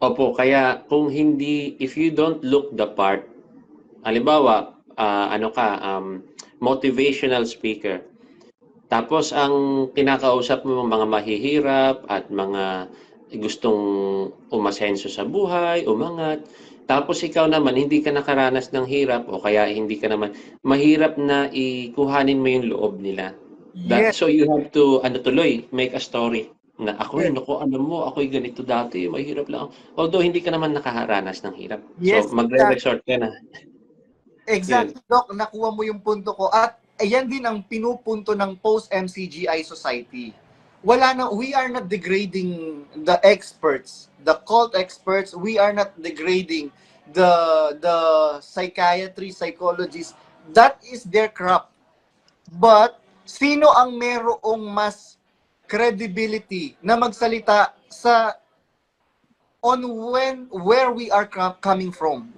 Opo, kaya kung hindi, if you don't look the part, halimbawa, ano ka, motivational speaker. Tapos ang kinakausap mo mga mahihirap at mga gustong umasenso sa buhay, umangat. Tapos ikaw naman hindi ka nakaranas ng hirap o kaya hindi ka naman mahirap na ikuhanin mo yung loob nila. Yes, So you have to ano tuloy, make a story na ako'y yes, naku alam mo ako'y ganito dati, mahirap lang ako. Although hindi ka naman nakaharanas ng hirap. So yes, exactly. magre-resort ka na. Yun. Exactly, Doc. Nakuha mo yung punto ko. At ayan din ang pinupunto ng post-MCGI society. Wala na, we are not degrading the experts, the cult experts. We are not degrading the psychiatry, psychologists. That is their craft. But, sino ang merong mas credibility na magsalita sa on where we are coming from?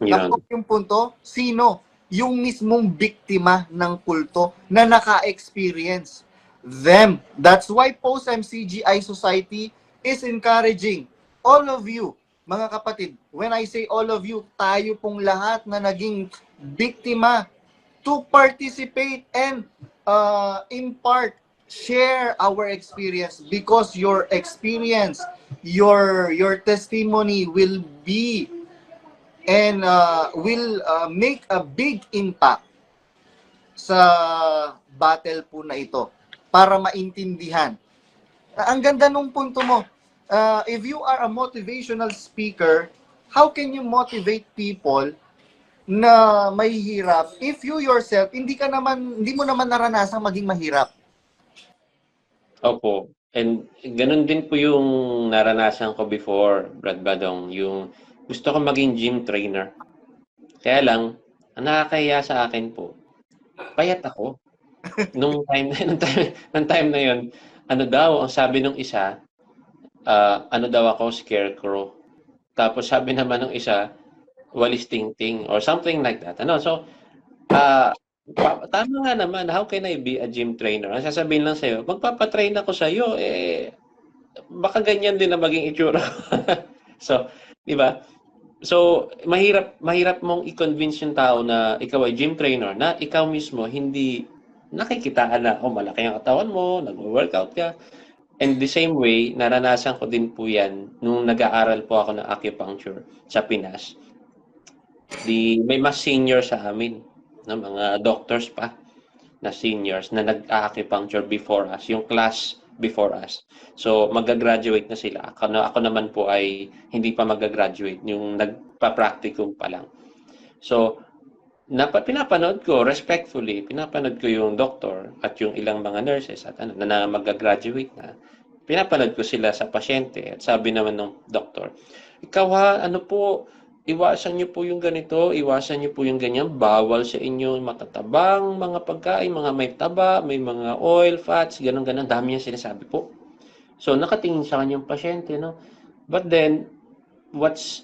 Nakuha Yun. yung punto? Sino? Yung mismong biktima ng kulto na naka-experience. Them. That's why post-MCGI Society is encouraging all of you, mga kapatid. When I say all of you, tayo pong lahat na naging biktima to participate and impart, share our experience because your experience, your testimony will be and will make a big impact sa battle po na ito para maintindihan. Ang ganda nung punto mo. If you are a motivational speaker, how can you motivate people na mahihirap if you yourself hindi mo naman naranasang maging mahirap? Opo. And ganun din po yung naranasan ko before, Brad Badong, yung gusto ko maging gym trainer. Kaya lang, ang nakakahiya sa akin po, payat ako. Nung time, nung time na yun, ano daw, ang sabi nung isa, ano daw ako, scarecrow. Tapos sabi naman nung isa, walis tingting or something like that. Ano, so, Ah, tama nga naman, how can I be a gym trainer? Ang sasabihin lang sa'yo, magpapatrain ako sa'yo, baka ganyan din na maging itsura ko. So, di ba? So, mahirap, mahirap mong i-convince yung tao na ikaw ay gym trainer, na ikaw mismo hindi nakikitaan na, oh, malaki ang katawan mo, nag-workout ka. And the same way, naranasan ko din po yan nung nag-aaral po ako ng acupuncture sa Pinas. May mas senior sa amin, no, mga doctors pa na seniors na nag-acupuncture before us, yung class before us. So, mag-graduate na sila. Ako naman po ay hindi pa mag-graduate, yung nagpa-practicum pa lang. So, pinapanood ko, respectfully, pinapanood ko yung doctor at yung ilang mga nurses at ano, na mag-graduate na. Pinapanood ko sila sa pasyente at sabi naman ng doktor, ikaw ha, ano po, iwasan niyo po yung ganito, iwasan niyo po yung ganyan, bawal sa inyo matatabang mga pagkain, mga may taba, may mga oil, fats, ganun-ganun, dami niya sinasabi po. So, nakatingin sa kanyang pasyente, no? But then, what's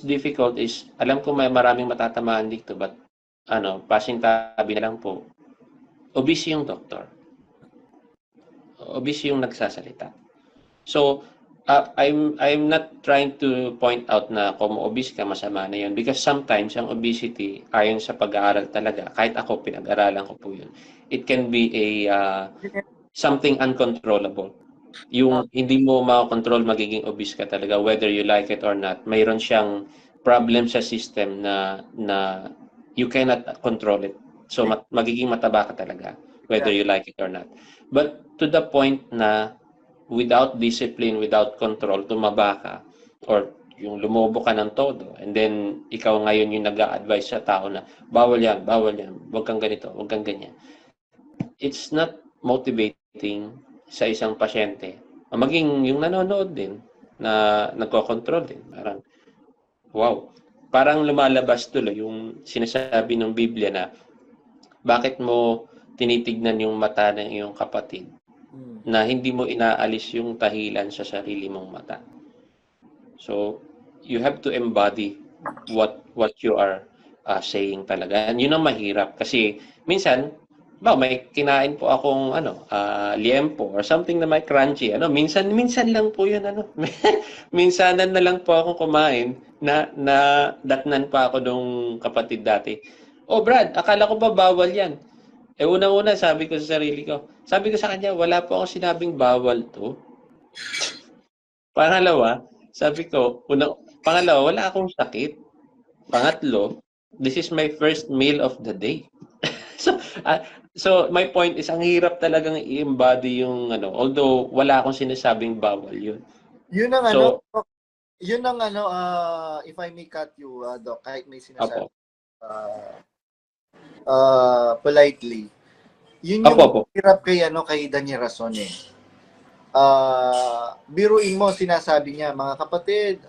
difficult is, alam ko may maraming matatamaan dito, but, ano, pasintabi na lang po, obese yung doktor. Obese yung nagsasalita. So, I'm not trying to point out na kung obese ka, masama na yun. Because sometimes, ang obesity, ayon sa pag-aaral talaga, kahit ako, pinag-aralan ko po yun, it can be a something uncontrollable. Yung hindi mo makontrol, magiging obese ka talaga, whether you like it or not. Mayroon siyang problem sa system na you cannot control it. So, magiging mataba ka talaga, whether you like it or not. But to the point na without discipline, without control, tumaba ka or yung lumobo ka ng todo and then ikaw ngayon yung nag-a-advise sa tao na bawal yan, wag kang ganito, wag kang ganyan. It's not motivating sa isang pasyente. Maging yung nanonood din na nagko-control din. Parang, wow. Parang lumalabas tuloy yung sinasabi ng Biblia na bakit mo tinitignan yung mata ng iyong kapatid na hindi mo inaalis yung tahilan sa sarili mong mata. So, you have to embody what you are saying talaga. And yun ang mahirap kasi minsan may kinain po akong liempo or something na may crunchy. Minsan lang po 'yun Minsanan na lang po ako kumain na datnan pa ako nung kapatid dati. Oh, Brad, akala ko ba bawal 'yan? Una-una sabi ko sa sarili ko. Sabi ko sa kanya, wala po akong sinabing bawal 'to. Pangalawa, wala akong sakit. Pangatlo, this is my first meal of the day. So, so my point is, ang hirap talagang i-embody yung although wala akong sinasabing bawal yun. Yun ang So, if I may cut you, Doc, kahit may sinasabi, Apo. politely. Yun yung hirap kay Daniel Rason eh. Biruin mo, sinasabi niya, mga kapatid,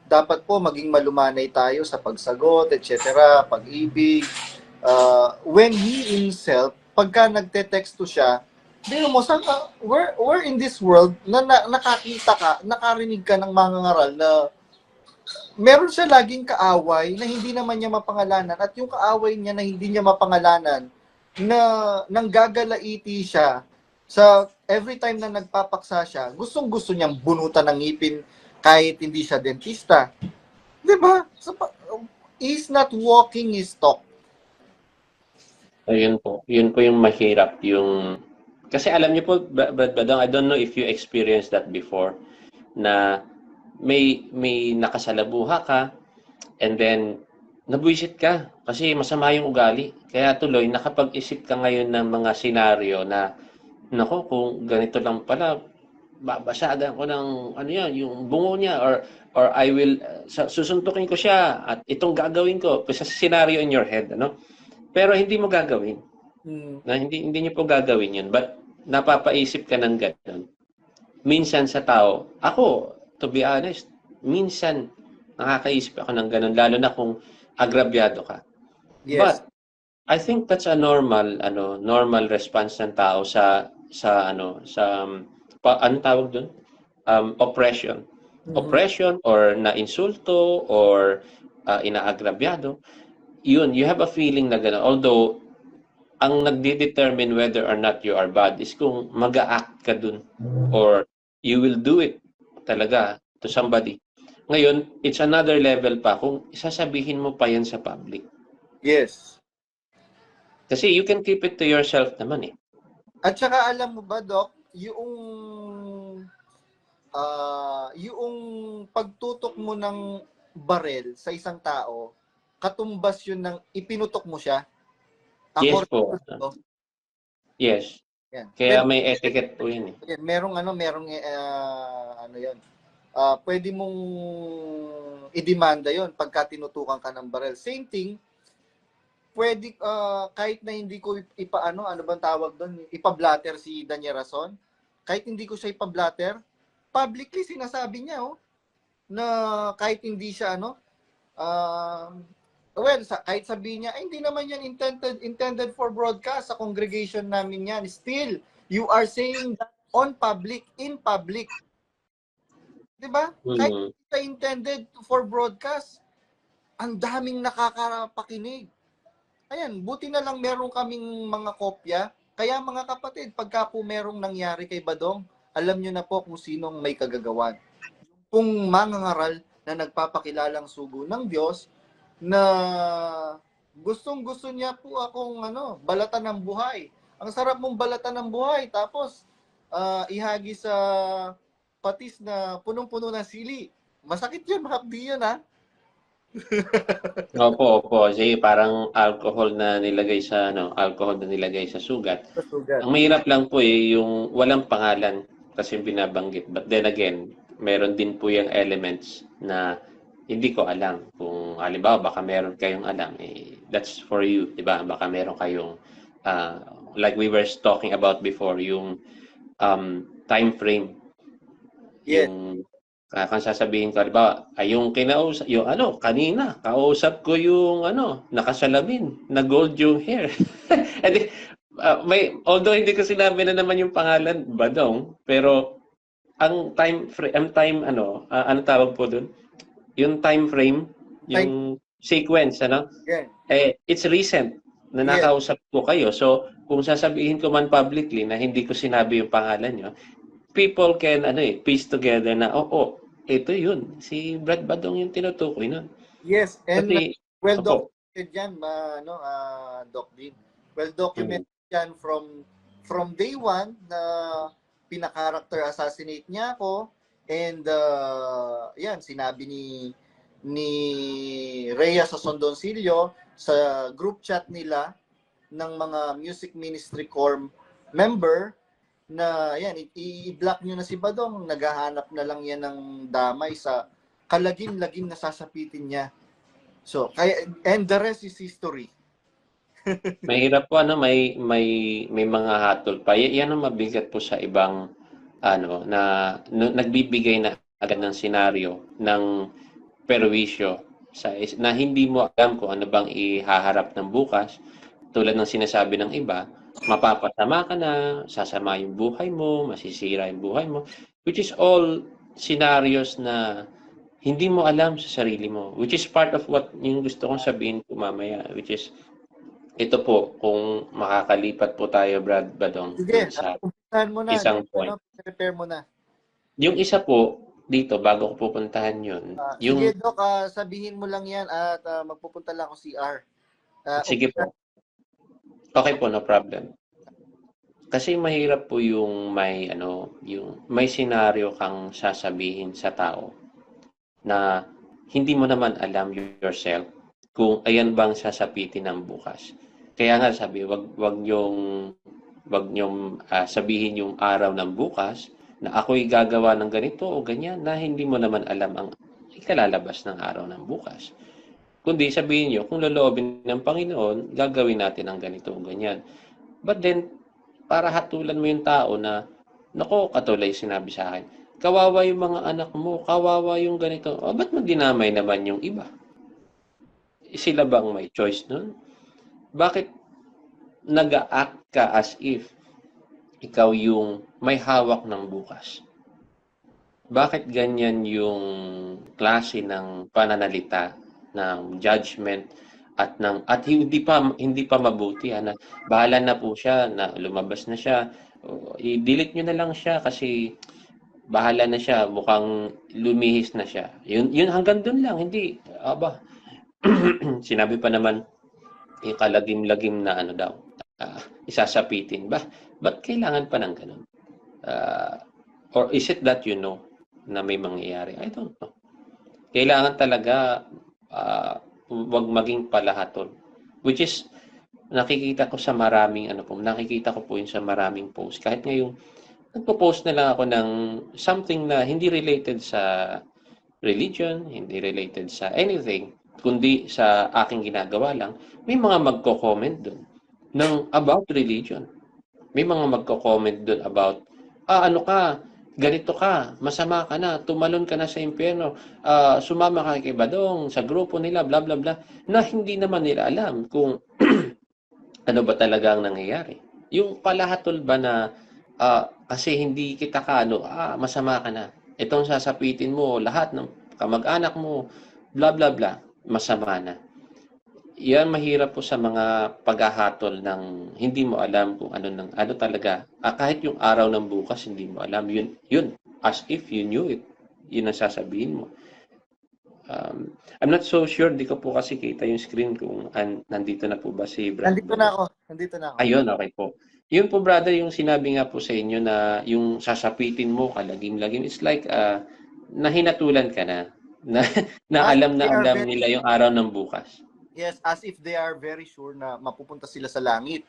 dapat po maging malumanay tayo sa pagsagot, etc., pag-ibig. When he himself, pagka nagte-texto siya, biro mo, we're in this world na nakakita ka, nakarinig ka ng mga ngaral na meron siya laging kaaway na hindi naman niya mapangalanan at yung kaaway niya na hindi niya mapangalanan na nanggagalaiti siya sa every time na nagpapaksa siya, gustong-gusto niyang bunutan ng ngipin kahit hindi siya dentista. 'Di ba? So, he's not walking his talk. Ayun po. Yun po yung mahirap. Kasi alam niyo po, Brad Badong, I don't know if you experienced that before, na may nakasalabuha ka, and then nabuisit ka kasi masama yung ugali. Kaya tuloy, nakapag-isip ka ngayon ng mga senaryo na, nako, kung ganito lang pala, babasagan ko ng yung bungo niya, or I will, susuntukin ko siya, at itong gagawin ko, sa scenario in your head, Pero hindi mo gagawin. Na hindi niyo po gagawin 'yun. But napapaisip ka ng gano'n. Minsan sa tao, ako, to be honest, minsan nakakaisip ako ng gano'n, lalo na kung agrabyado ka. Yes. But I think that's a normal response ng tao sa anong tawag doon? Oppression. Oppression or na insulto or inaagrabyado. Yun, you have a feeling na gano'n. Although, ang nagde-determine whether or not you are bad is kung mag-a-act ka dun or you will do it talaga to somebody. Ngayon, it's another level pa kung isasabihin mo pa yan sa public. Yes. Kasi you can keep it to yourself naman eh. At saka alam mo ba, Doc, yung pagtutok mo ng barel sa isang tao, katumbas yun ng ipinutok mo siya. Yes po. Yes. Yan. Kaya may etiquette po yun eh. Merong yun. Pwede mong idemanda yun pagka tinutukan ka ng barel. Same thing, pwede, kahit na hindi ko ano bang tawag doon, ipablatter si Daniel Rason, kahit hindi ko siya ipablatter, publicly sinasabi niya, na kahit hindi siya, kahit sabihin niya, hindi naman yan intended for broadcast sa congregation namin yan. Still, you are saying that on public, in public. Diba? Kahit hindi siya intended for broadcast, ang daming nakakapakinig. Ayan, buti na lang meron kaming mga kopya. Kaya mga kapatid, pagka po merong nangyari kay Badong, alam nyo na po kung sinong may kagagawan. Kung mangangaral na nagpapakilalang sugo ng Diyos, na gustong-gusto niya po akong balatan ng buhay. Ang sarap mong balatan ng buhay, tapos ihagi sa patis na punong-puno ng sili. Masakit yun, mahapdi yun, ha? Opo. Kasi parang alcohol na nilagay sa sugat. Ang mahirap lang po yung walang pangalan kasi binabanggit. But then again, meron din po yung elements na hindi ko alam. Kung halimbawa, baka meron kayong alam, that's for you, di ba? Baka meron kayong, like we were talking about before, yung time frame. Yes. Yung, kung sasabihin ko, halimbawa, yung kinausap, kanina, kausap ko yung, nakasalamin, na gold yung hair. And although hindi ko sinabi na naman yung pangalan, Badong, pero, ang ano tawag po dun? Yung time frame, yung sequence, Yeah. it's recent. na Yes. nakausap ko kayo. So, kung sasabihin ko man publicly na hindi ko sinabi yung pangalan nyo, people can piece together na, ito yun. Si Brad Badong yung tinutukoy nun. Yes, and Pati, well opo. documented yan, Doc Dean. Well documented yan from day one na pinaka-character assassinate niya ako, and yan, sinabi ni Rhea sa Sondoncillo sa group chat nila ng mga music ministry corps member na yan, i-block nyo na si Badong, naghahanap na lang yan ng damay sa kalagim-lagim na sasapitin niya. So, and the rest is history. Mahirap po may mga hatol pa. Yan ang mabigat po sa ibang na nagbibigay na agad ng senaryo ng perwisyo na hindi mo alam kung ano bang ihaharap ng bukas. Tulad ng sinasabi ng iba, mapapasama ka na, sasama yung buhay mo, masisira yung buhay mo, which is all scenarios na hindi mo alam sa sarili mo, which is part of what yung gusto kong sabihin po mamaya, which is ito po, kung makakalipat po tayo, Brad Badong, Sige, sa mo na, isang point. Prepare mo na. Yung isa po, dito, bago ko pupuntahan yun. Sige, Doc, sabihin mo lang yan at magpupunta lang ako CR. Sige po. Okay po, no problem. Kasi mahirap po yung may senaryo kang sasabihin sa tao na hindi mo naman alam yourself kung ayan bang sasapitin ng bukas. Kaya nga sabi, wag niyong sabihin yung araw ng bukas na ako'y gagawa ng ganito o ganyan na hindi mo naman alam ang ikalalabas ng araw ng bukas. Kundi sabihin niyo, kung loloobin ng Panginoon, gagawin natin ang ganito o ganyan. But then, para hatulan mo yung tao na, nako, katulad yung sinabi sa akin, kawawa yung mga anak mo, kawawa yung ganito. Ba't mo dinamay naman yung iba? Sila bang may choice nun? Bakit nag-a-act ka as if ikaw yung may hawak ng bukas? Bakit ganyan yung klase ng pananalita, ng judgment at hindi pa mabuti na bahala na po siya na lumabas na siya, i-delete nyo na lang siya kasi bahala na siya, mukhang lumihis na siya. Yun hanggang doon lang, hindi sinabi pa naman yung kalagim-lagim na isasapitin ba't kailangan pa ng ganun? Or is it that na may mangyayari? I don't know. Kailangan talaga wag maging palahaton, which is nakikita ko sa maraming nakikita ko po yun sa maraming post. Kahit ngayon nagpo-post na lang ako ng something na hindi related sa religion, hindi related sa anything, kundi sa aking ginagawa lang, may mga magko-comment doon about religion. May mga magko-comment doon about ganito ka, masama ka na, tumalon ka na sa impyerno, sumama ka kay Badong, sa grupo nila, bla bla bla, na hindi naman nila alam kung ano ba talaga ang nangyayari. Yung palahatol ba na kasi hindi kita masama ka na. Itong sasapitin mo, lahat ng kamag-anak mo, bla bla bla, masama na. Yan mahirap po sa mga paghahatol ng hindi mo alam kung ano talaga. Kahit yung araw ng bukas hindi mo alam, yun as if you knew it. Yun ang sasabihin mo. I'm not so sure, di ko po kasi kita yung screen kung nandito na po ba si Brad. Nandito na ako. Ayun, okay po. Yun po, brother, yung sinabi nga po sa inyo na yung sasapitin mo kalagim-lagim, it's like nahinatulan ka na alam nila yung araw ng bukas. Yes, as if they are very sure na mapupunta sila sa langit.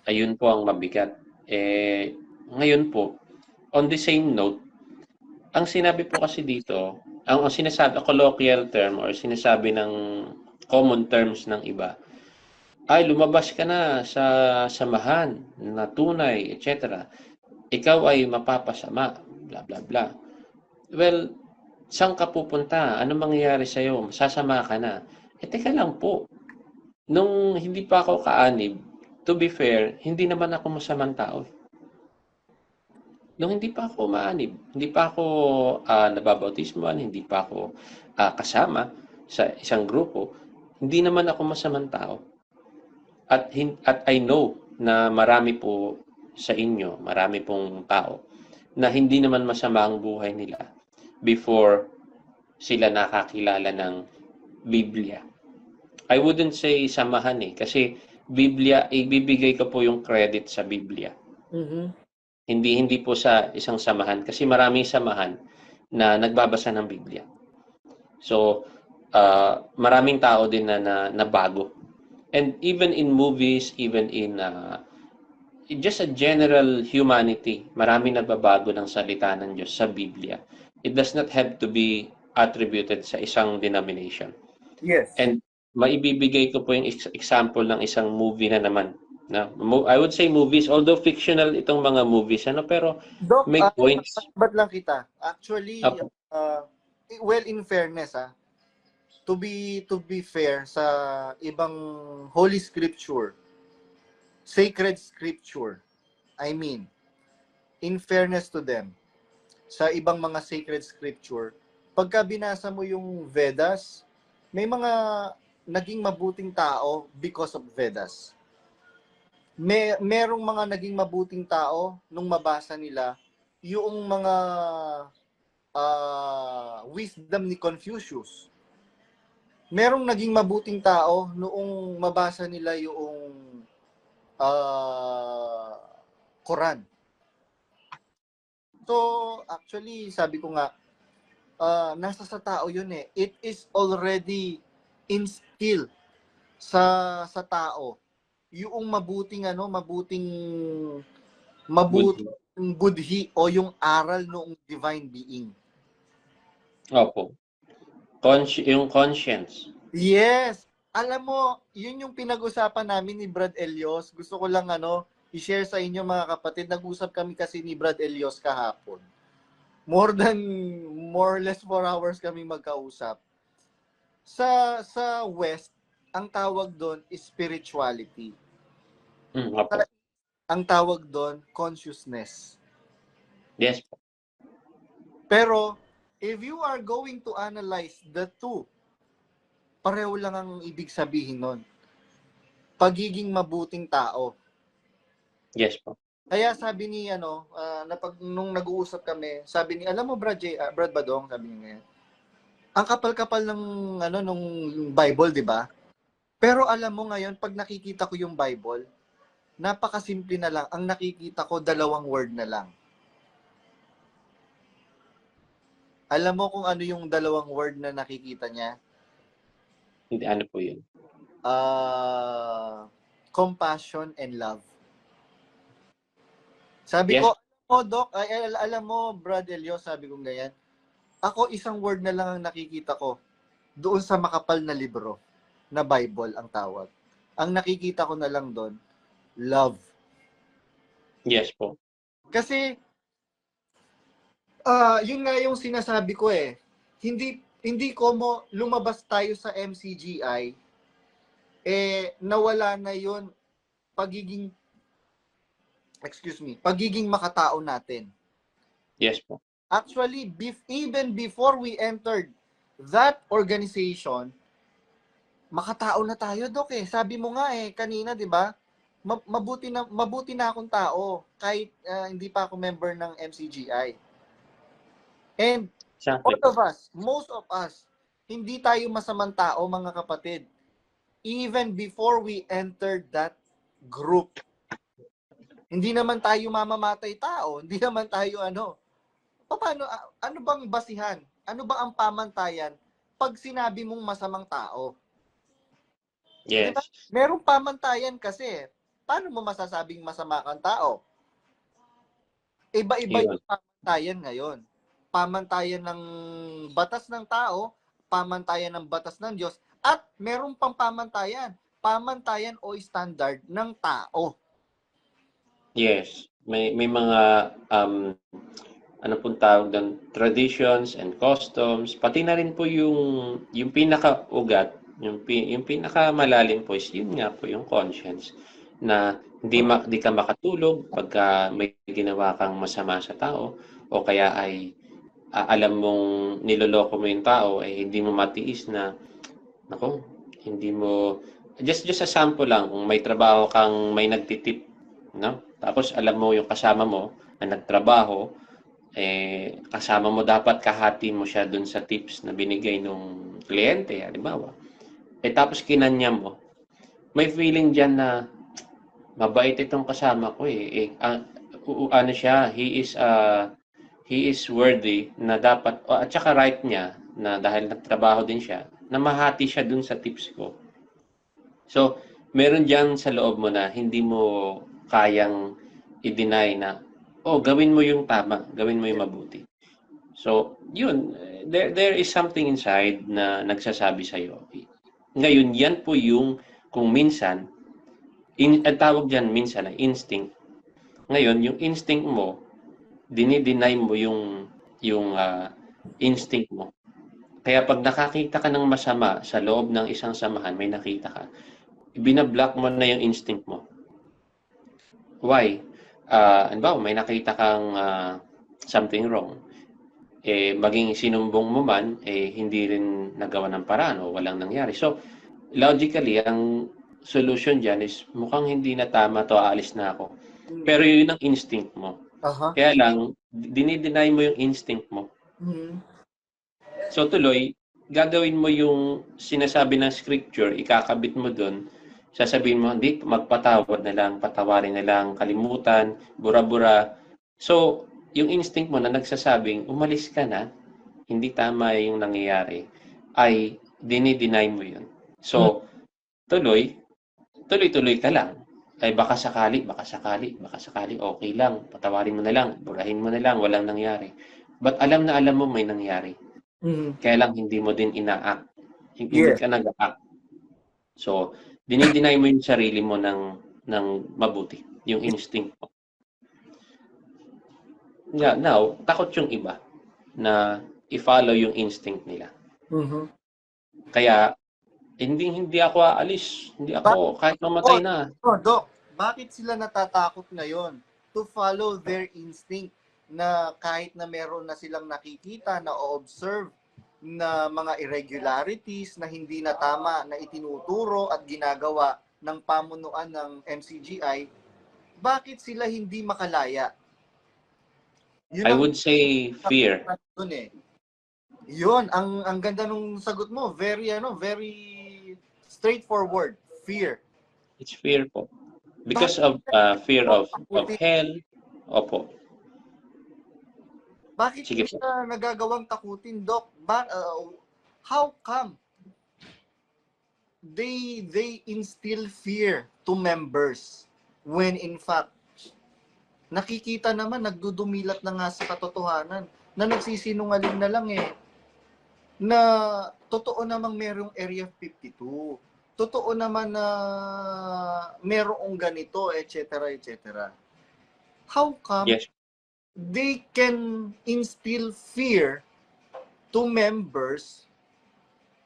Ayun po ang mabigat. Ngayon po, on the same note, ang sinabi po kasi dito, ang sinasabi, colloquial term or sinasabi ng common terms ng iba, ay lumabas ka na sa samahan na tunay, etc. Ikaw ay mapapasama, bla bla bla. Well, saan ka pupunta? Ano mangyayari sa'yo? Sasama ka na. Teka lang po. Nung hindi pa ako kaanib, to be fair, hindi naman ako masamang tao. Nung hindi pa ako maanib, hindi pa ako nababautismuhan, hindi pa ako kasama sa isang grupo, hindi naman ako masamang tao. at I know na marami po sa inyo, marami pong tao na hindi naman masama ang buhay nila before sila nakakilala ng Biblia. I wouldn't say samahan kasi Biblia, ibibigay ko po yung credit sa Biblia. Mm-hmm. Hindi po sa isang samahan kasi maraming samahan na nagbabasa ng Biblia. So, maraming tao din na bago. And even in movies, even in just a general humanity, maraming nagbabago ng salita ng Diyos sa Biblia. It does not have to be attributed sa isang denomination. Yes. And maibibigay ko po yung example ng isang movie na naman. I would say movies, although fictional itong mga movies, pero Doc, may points. ba't lang kita? Actually, well, in fairness, to be fair sa ibang holy scripture, sacred scripture, I mean, in fairness to them, sa ibang mga sacred scripture, pagka binasa mo yung Vedas, may mga naging mabuting tao because of Vedas. Merong mga naging mabuting tao nung mabasa nila yung mga wisdom ni Confucius. Merong naging mabuting tao noong mabasa nila yung Quran. So, actually, sabi ko nga, nasa sa tao yun It is already instilled sa tao yung mabuting budhi o yung aral noong divine being. Opo. Yung conscience. Yes. Alam mo, yun yung pinag-usapan namin ni Brad Elios. Gusto ko lang i-share sa inyo mga kapatid. Nag-usap kami kasi ni Brad Elios kahapon. More or less 4 hours kami magkausap. Sa West, ang tawag doon is spirituality. Ang tawag doon, consciousness. Yes. Pero, if you are going to analyze the two, pareho lang ang ibig sabihin nun. Pagiging mabuting tao. Yes po. Kaya sabi ni, nung nag-uusap kami, sabi ni, alam mo Brad Badong, sabi niya ngayon, ang kapal-kapal nung Bible, di ba? Pero alam mo ngayon, pag nakikita ko yung Bible, napakasimple na lang. Ang nakikita ko, 2 word na lang. Alam mo kung ano yung 2 word na nakikita niya? Hindi, ano po yun? Compassion and love. Sabi yes. ko, Doc, alam mo, Brad Elio, sabi ko ganyan, ako isang word na lang ang nakikita ko doon sa makapal na libro na Bible ang tawag. Ang nakikita ko na lang doon, love. Yes po. Kasi, yun nga yung sinasabi ko Hindi ko lumabas tayo sa MCGI, nawala na yun pagiging makatao natin. Yes po. Actually, even before we entered that organization, makatao na tayo, Doc Sabi mo nga kanina, di ba? Mabuti na akong tao kahit hindi pa ako member ng MCGI. And all of us, most of us, hindi tayo masamang tao, mga kapatid. Even before we entered that group. Hindi naman tayo mamamatay tao. Hindi naman tayo Paano, ano bang basihan? Ano ba ang pamantayan pag sinabi mong masamang tao? Yes. Diba? Merong pamantayan kasi. Paano mo masasabing masama kang tao? Iba-iba yung pamantayan ngayon. Pamantayan ng batas ng tao, pamantayan ng batas ng Diyos, at merong pang pamantayan o standard ng tao. Yes. May mga ano pong tawag doon, traditions and customs, pati na rin po yung pinaka-ugat, yung pinaka-malalim po is yun nga po yung conscience na hindi ka makatulog pagka may ginawa kang masama sa tao o kaya ay alam mong niloloko mo yung tao ay hindi mo matiis na hindi mo just a sample lang, kung may trabaho kang may nagtitip, no? Tapos alam mo yung kasama mo na nagtrabaho, kasama mo dapat kahati mo siya dun sa tips na binigay nung kliyente, halimbawa. Tapos kinanya mo, may feeling diyan na mabait itong kasama ko ano siya, he is worthy na dapat, at saka right niya na dahil nagtrabaho din siya, na mahati siya dun sa tips ko. So, meron diyan sa loob mo na hindi mo kayang i-deny na, gawin mo yung tama, gawin mo yung mabuti. So, yun, there is something inside na nagsasabi sa'yo. Ngayon, yan po yung, kung minsan, ang tawag dyan minsan ay instinct. Ngayon, yung instinct mo, dinideny mo yung instinct mo. Kaya pag nakakita ka ng masama sa loob ng isang samahan, may nakita ka, binablock mo na yung instinct mo. Why? Ano may nakita kang something wrong. Maging sinumbong mo man, hindi rin nagawa ng paraan o walang nangyari. So, logically, ang solution dyan is mukhang hindi na tama to, aalis na ako. Pero yun ang instinct mo. Kaya lang, dinideny mo yung instinct mo. So, tuloy, gagawin mo yung sinasabi ng scripture, ikakabit mo dun, sasabihin mo, hindi, magpatawad na lang, patawarin na lang, kalimutan, bura-bura. So, yung instinct mo na nagsasabing, umalis ka na, hindi tama yung nangyayari, ay dinideny mo yun. So, tuloy ka lang. Ay baka sakali, okay lang, patawarin mo na lang, burahin mo na lang, walang nangyari. But alam na alam mo may nangyari. Kaya lang hindi mo din ina-act. Hindi ka nag-act. So, dinideny mo yung sarili mo ng mabuti, yung instinct mo. Yeah, now, takot yung iba na i-follow yung instinct nila. Kaya, hindi ako aalis. Hindi ako, kahit mamatay na. Doc, bakit sila natatakot ngayon to follow their instinct na kahit na meron na silang nakikita, na observe na mga irregularities na hindi na tama na itinuturo at ginagawa ng pamunuan ng MCGI, bakit sila hindi makalaya? I would say fear. Yun, ang ganda nung sagot mo, very straightforward, fear. It's fear po. Because of fear of hell. Opo. Bakit sila nagagawang takutin, Doc? How come they instill fear to members when in fact nakikita naman nagdudumilat na nga sa katotohanan na nagsisinungaling na lang na totoo namang merong Area 52. Totoo naman na merong ganito, etc. etc. How come they can instill fear to members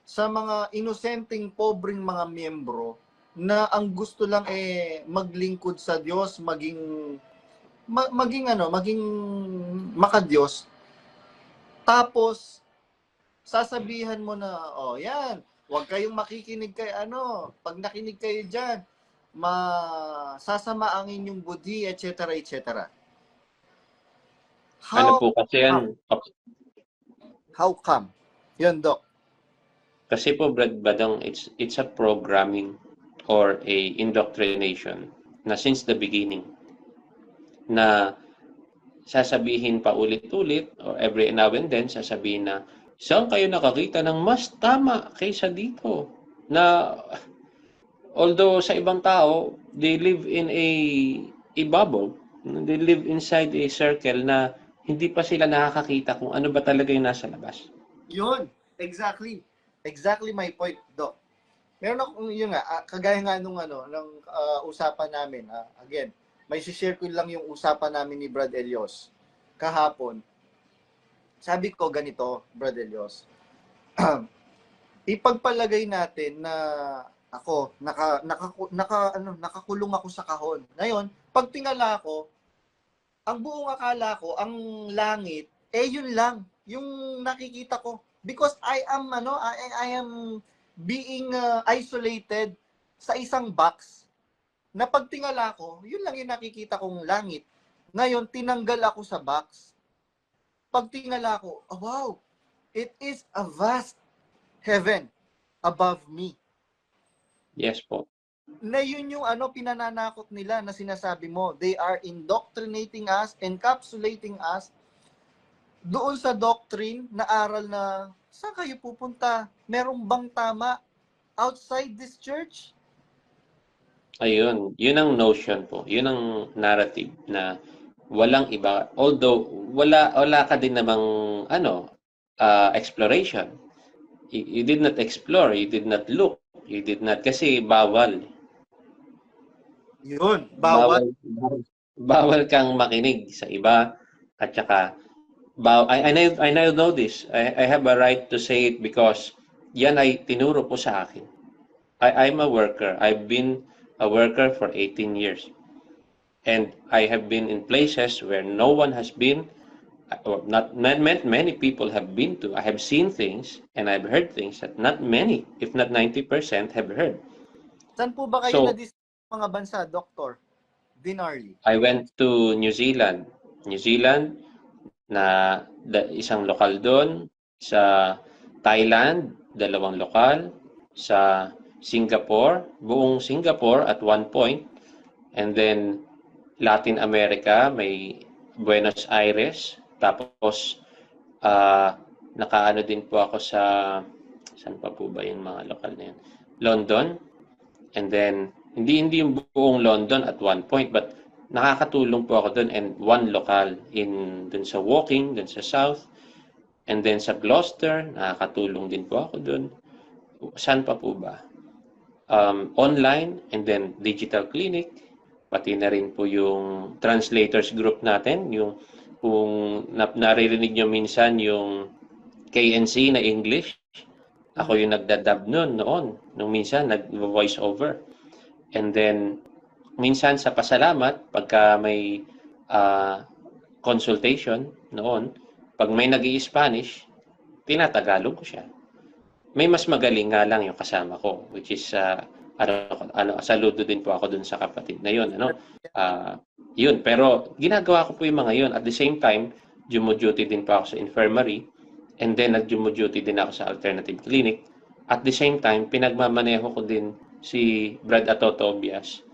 sa mga inosenteng pobreng mga miyembro na ang gusto lang maglingkod sa Diyos, maging makadiyos. Tapos sasabihan mo na, yan, huwag kayong makikinig kay pag nakinig kayo diyan, masasama ang inyong budhi, etc. etc. Ano po kasi yan? How come? Yun, Doc. Kasi po, Brad Badong, it's a programming or a indoctrination na since the beginning na sasabihin pa ulit-ulit or every now and then sasabihin na saan kayo nakakita ng mas tama kaysa dito, na although sa ibang tao they live in a bubble, they live inside a circle na hindi pa sila nakakakita kung ano ba talaga yung nasa labas. Yun, exactly my point, Doc. Meron akong yun nga, kagaya nga nung ng usapan namin, again, may share ko lang yung usapan namin ni Brad Elios kahapon. Sabi ko ganito, Brad Elios, ipagpalagay natin na ako nakakulong ako sa kahon. Ngayon, pag tingala ko, ang buong akala ko, ang langit, yun lang, yung nakikita ko. Because I am being isolated sa isang box na pagtingala ko, yun lang yung nakikita kong langit. Ngayon, tinanggal ako sa box. Pagtingala ko, oh, wow, it is a vast heaven above me. Yes po. Na yun yung pinananakot nila na sinasabi mo. They are indoctrinating us, encapsulating us doon sa doctrine na aral na saan kayo pupunta? Merong bang tama outside this church? Ayun, yun ang notion po. Yun ang narrative na walang iba. Although wala ka din namang exploration. You did not explore, you did not look, you did not kasi bawal. Yun, bawal. Bawal kang makinig sa iba at saka I know this. I have a right to say it because yan ay tinuro po sa akin. I'm a worker. I've been a worker for 18 years. And I have been in places where no one has been, or not many people have been to. I have seen things and I've heard things that not many, if not 90% have heard. Saan po ba kayo na mga bansa, Dr. Dinarly? I went to New Zealand. New Zealand, na isang lokal doon, sa Thailand, 2 lokal, sa Singapore, buong Singapore at one point, and then Latin America, may Buenos Aires, tapos nakaano din po ako sa, saan pa po ba yung mga lokal na yun? London, and then hindi yung buong London at one point, but nakakatulong po ako doon and one local dun sa Woking, dun sa South, and then sa Gloucester, nakakatulong din po ako doon. Saan pa po ba? Online, and then digital clinic, pati na rin po yung translators group natin, yung kung naririnig nyo minsan yung KNC na English, ako yung nagdadub noon, nung minsan nag-voice over. And then minsan sa pasalamat, pagka may consultation noon, pag may nag-i-Spanish, tinatagalog ko siya. May mas magaling nga lang yung kasama ko, which is, saludo din po ako dun sa kapatid na yun. Yun, pero ginagawa ko po yung mga yun. At the same time, jumo-duty din po ako sa infirmary, and then nag-jumo-duty din ako sa alternative clinic. At the same time, pinagmamaneho ko din si Brad Ato Tobias.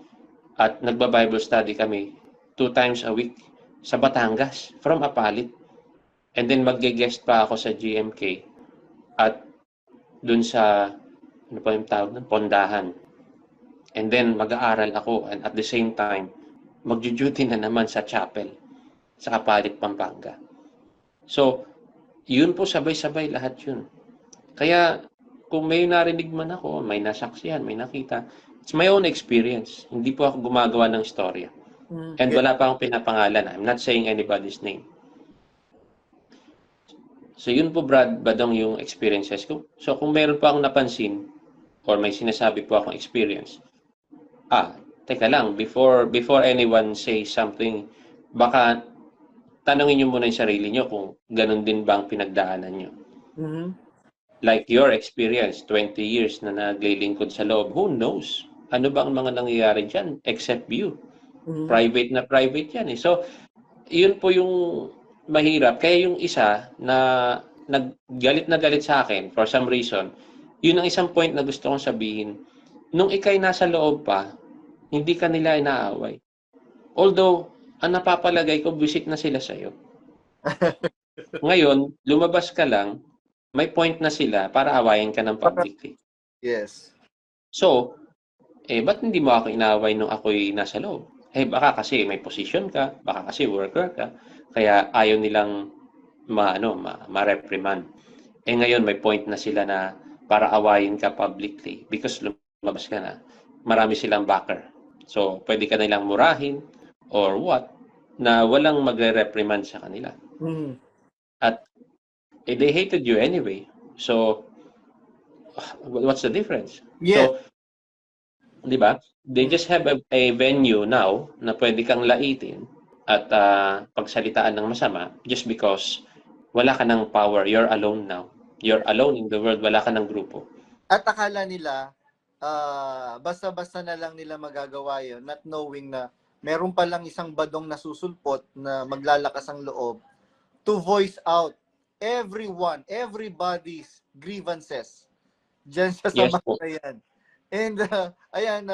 At nagba-Bible study kami 2 times a week sa Batangas, from Apalit. And then magge-guest pa ako sa GMK at dun sa, ano pa yung tawag ng Pondahan. And then mag-aaral ako, and at the same time, magjo-duty na naman sa chapel sa Apalit, Pampanga. So, yun po sabay-sabay lahat yun. Kaya, kung may narinig man ako, may nasaksihan, may nakita, it's my own experience. Hindi po ako gumagawa ng storya. And wala pa akong pinapangalan. I'm not saying anybody's name. So yun po, Brad Badong, yung experiences ko. So kung meron pa akong napansin or may sinasabi po akong experience, teka lang, before anyone say something, baka tanongin nyo muna yung sarili nyo kung ganun din ba ang pinagdaanan nyo. Mm-hmm. Like your experience, 20 years na naglilingkod sa loob, who knows? Ano ba ang mga nangyayari dyan except you? Mm-hmm. Private yan eh. So, yun po yung mahirap. Kaya yung isa na galit sa akin for some reason, yun ang isang point na gusto kong sabihin. Nung ikay nasa loob pa, hindi ka nila inaaway. Although, ang napapalagay ko, visit na sila sa'yo. Ngayon, lumabas ka lang, may point na sila para awayin ka ng publicly. Yes. So, ba't hindi mo ako inaaway nung ako'y nasa loob? Baka kasi may position ka, baka kasi worker ka, kaya ayaw nilang ma-reprimand. Ngayon may point na sila na para awayin ka publicly because lumabas ka na. Marami silang backer. So, pwede ka nilang murahin or what na walang magre-reprimand sa kanila. Mm-hmm. At they hated you anyway. So, what's the difference? Yeah. So, di ba? They just have a venue now na pwede kang laitin at pagsalitaan ng masama just because wala ka ng power. You're alone now. You're alone in the world. Wala ka ng grupo. At akala nila, basta-basta na lang nila magagawa yun, not knowing na meron palang isang badong na susulpot na maglalakas ang loob to voice out everybody's grievances dyan sa Yes po. sambahayan. And ayan,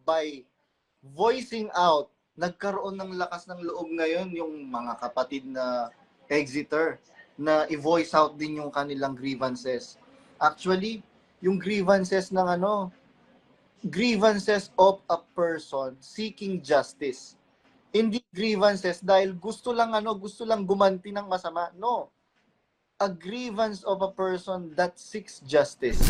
by voicing out, nagkaroon ng lakas ng loob ngayon yung mga kapatid na exiter na i-voice out din yung kanilang grievances. Actually, yung grievances ng grievances of a person seeking justice. Hindi grievances dahil gusto lang gumanti ng masama. No. A grievance of a person that seeks justice.